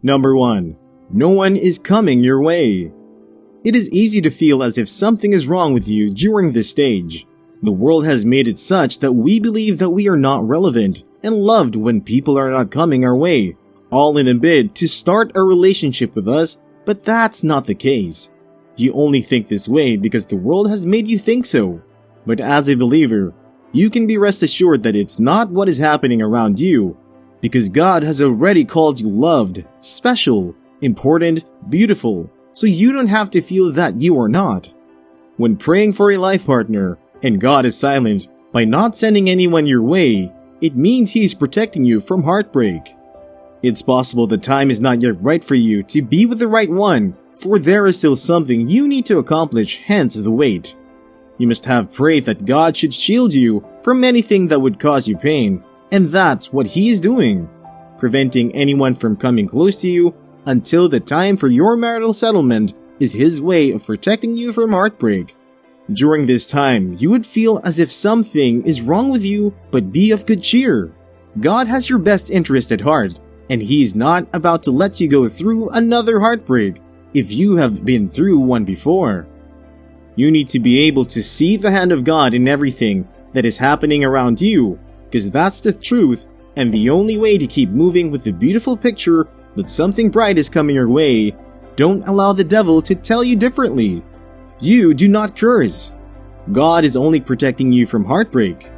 Number 1. No one is coming your way. It is easy to feel as if something is wrong with you during this stage. The world has made it such that we believe that we are not relevant and loved when people are not coming our way, all in a bid to start a relationship with us, but that's not the case. You only think this way because the world has made you think so. But as a believer, you can be rest assured that it's not what is happening around you, because God has already called you loved, special, important, beautiful, so you don't have to feel that you are not. When praying for a life partner, and God is silent by not sending anyone your way, it means He is protecting you from heartbreak. It's possible the time is not yet right for you to be with the right one, for there is still something you need to accomplish, hence the wait. You must have prayed that God should shield you from anything that would cause you pain, and that's what He is doing, preventing anyone from coming close to you until the time for your marital settlement is His way of protecting you from heartbreak. During this time, you would feel as if something is wrong with you, but be of good cheer. God has your best interest at heart, and He is not about to let you go through another heartbreak if you have been through one before. You need to be able to see the hand of God in everything that is happening around you, because that's the truth and the only way to keep moving with the beautiful picture that something bright is coming your way. Don't allow the devil to tell you differently. You do not curse. God is only protecting you from heartbreak.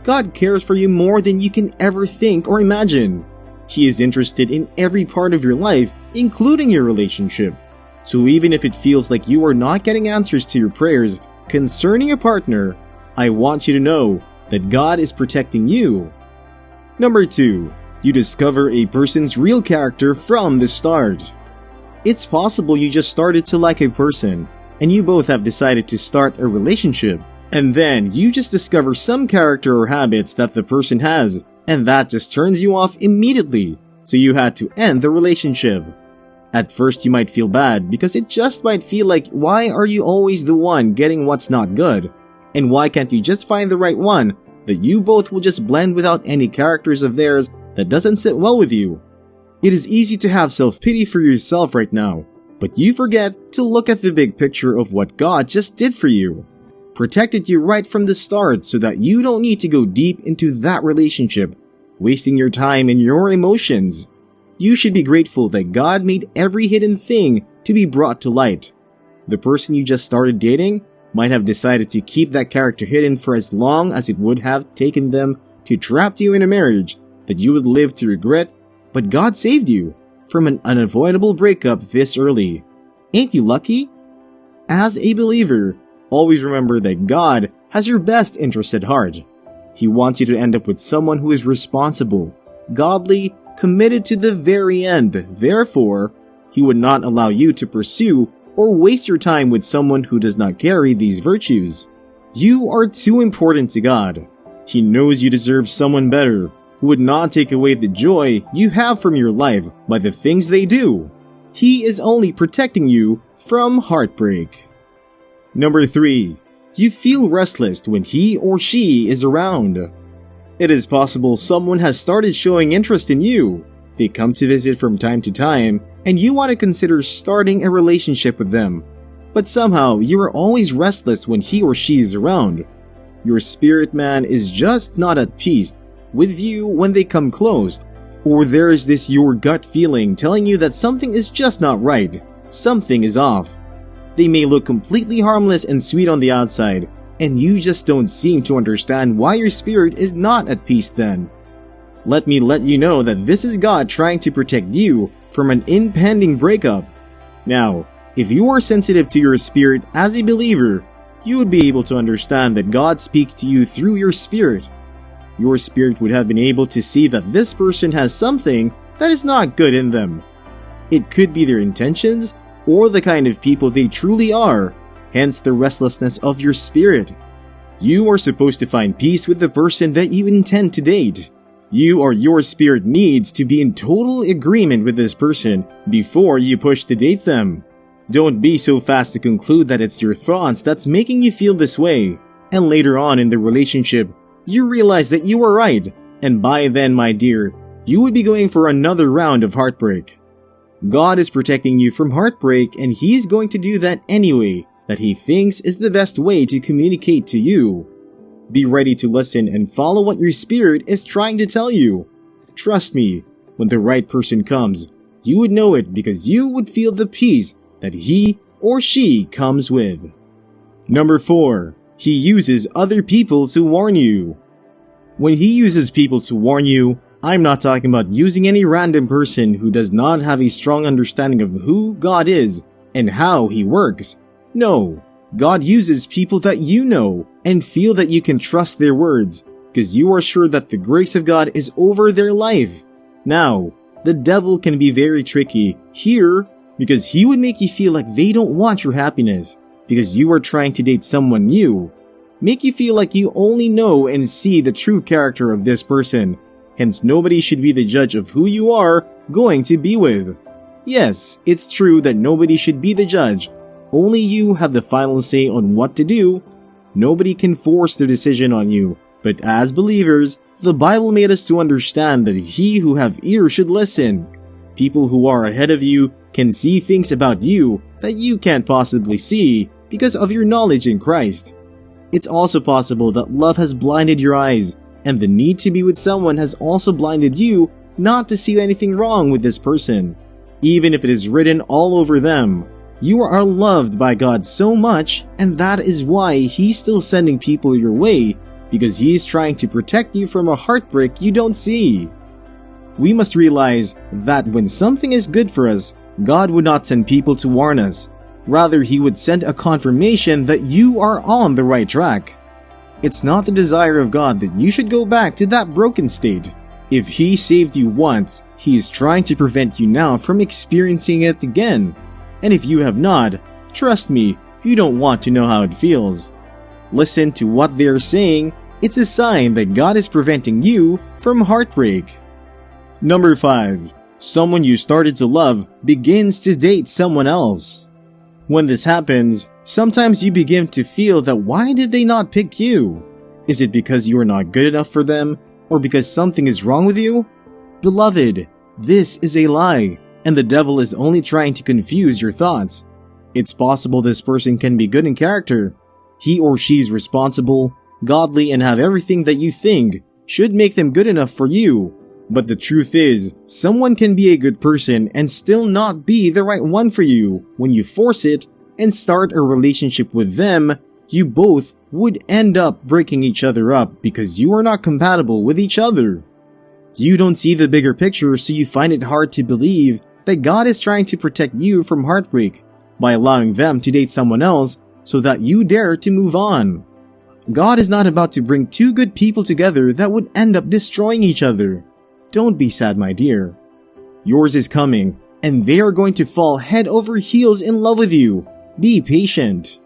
God cares for you more than you can ever think or imagine. He is interested in every part of your life, including your relationship. So even if it feels like you are not getting answers to your prayers concerning a partner, I want you to know that God is protecting you. Number 2. You discover a person's real character from the start. It's possible you just started to like a person, and you both have decided to start a relationship, and then you just discover some character or habits that the person has, and that just turns you off immediately, so you had to end the relationship. At first you might feel bad because it just might feel like, why are you always the one getting what's not good? And why can't you just find the right one that you both will just blend without any characters of theirs that doesn't sit well with you? It is easy to have self-pity for yourself right now, but you forget to look at the big picture of what God just did for you. Protected you right from the start so that you don't need to go deep into that relationship, wasting your time and your emotions. You should be grateful that God made every hidden thing to be brought to light. The person you just started dating might have decided to keep that character hidden for as long as it would have taken them to trap you in a marriage that you would live to regret, but God saved you from an unavoidable breakup this early. Ain't you lucky? As a believer, always remember that God has your best interest at heart. He wants you to end up with someone who is responsible, godly, committed to the very end. Therefore, He would not allow you to pursue or waste your time with someone who does not carry these virtues. You are too important to God. He knows you deserve someone better, who would not take away the joy you have from your life by the things they do. He is only protecting you from heartbreak. Number 3. You feel restless when he or she is around. It is possible someone has started showing interest in you. They come to visit from time to time, and you want to consider starting a relationship with them. But somehow, you are always restless when he or she is around. Your spirit man is just not at peace with you when they come close, or there is this your gut feeling telling you that something is just not right, something is off. They may look completely harmless and sweet on the outside, and you just don't seem to understand why your spirit is not at peace then. Let me let you know that this is God trying to protect you from an impending breakup. Now, if you are sensitive to your spirit as a believer, you would be able to understand that God speaks to you through your spirit. Your spirit would have been able to see that this person has something that is not good in them. It could be their intentions or the kind of people they truly are, hence the restlessness of your spirit. You are supposed to find peace with the person that you intend to date. You or your spirit needs to be in total agreement with this person before you push to date them. Don't be so fast to conclude that it's your thoughts that's making you feel this way, and later on in the relationship, you realize that you were right, and by then, my dear, you would be going for another round of heartbreak. God is protecting you from heartbreak, and He is going to do that anyway, that He thinks is the best way to communicate to you. Be ready to listen and follow what your spirit is trying to tell you. Trust me, when the right person comes, you would know it because you would feel the peace that he or she comes with. Number 4. He uses other people to warn you. When He uses people to warn you, I'm not talking about using any random person who does not have a strong understanding of who God is and how He works. No, God uses people that you know and feel that you can trust their words because you are sure that the grace of God is over their life. Now, the devil can be very tricky here because he would make you feel like they don't want your happiness because you are trying to date someone new. Make you feel like you only know and see the true character of this person. Hence, nobody should be the judge of who you are going to be with. Yes, it's true that nobody should be the judge. Only you have the final say on what to do. Nobody can force their decision on you. But as believers, the Bible made us to understand that he who have ears should listen. People who are ahead of you can see things about you that you can't possibly see because of your knowledge in Christ. It's also possible that love has blinded your eyes, and the need to be with someone has also blinded you not to see anything wrong with this person. Even if it is written all over them, you are loved by God so much, and that is why He's still sending people your way, because He is trying to protect you from a heartbreak you don't see. We must realize that when something is good for us, God would not send people to warn us. Rather, He would send a confirmation that you are on the right track. It's not the desire of God that you should go back to that broken state. If He saved you once, He is trying to prevent you now from experiencing it again. And if you have not, trust me, you don't want to know how it feels. Listen to what they are saying. It's a sign that God is preventing you from heartbreak. Number 5. Someone you started to love begins to date someone else. When this happens, sometimes you begin to feel that why did they not pick you? Is it because you are not good enough for them, or because something is wrong with you? Beloved, this is a lie, and the devil is only trying to confuse your thoughts. It's possible this person can be good in character. He or she is responsible, godly, and have everything that you think should make them good enough for you. But the truth is, someone can be a good person and still not be the right one for you. When you force it and start a relationship with them, you both would end up breaking each other up because you are not compatible with each other. You don't see the bigger picture, so you find it hard to believe that God is trying to protect you from heartbreak by allowing them to date someone else so that you dare to move on. God is not about to bring two good people together that would end up destroying each other. Don't be sad, my dear. Yours is coming, and they are going to fall head over heels in love with you. Be patient.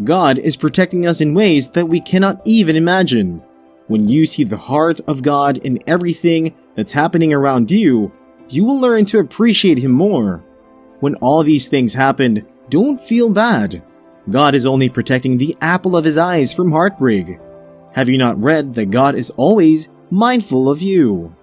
God is protecting us in ways that we cannot even imagine. When you see the heart of God in everything that's happening around you, you will learn to appreciate Him more. When all these things happened, don't feel bad. God is only protecting the apple of His eyes from heartbreak. Have you not read that God is always mindful of you?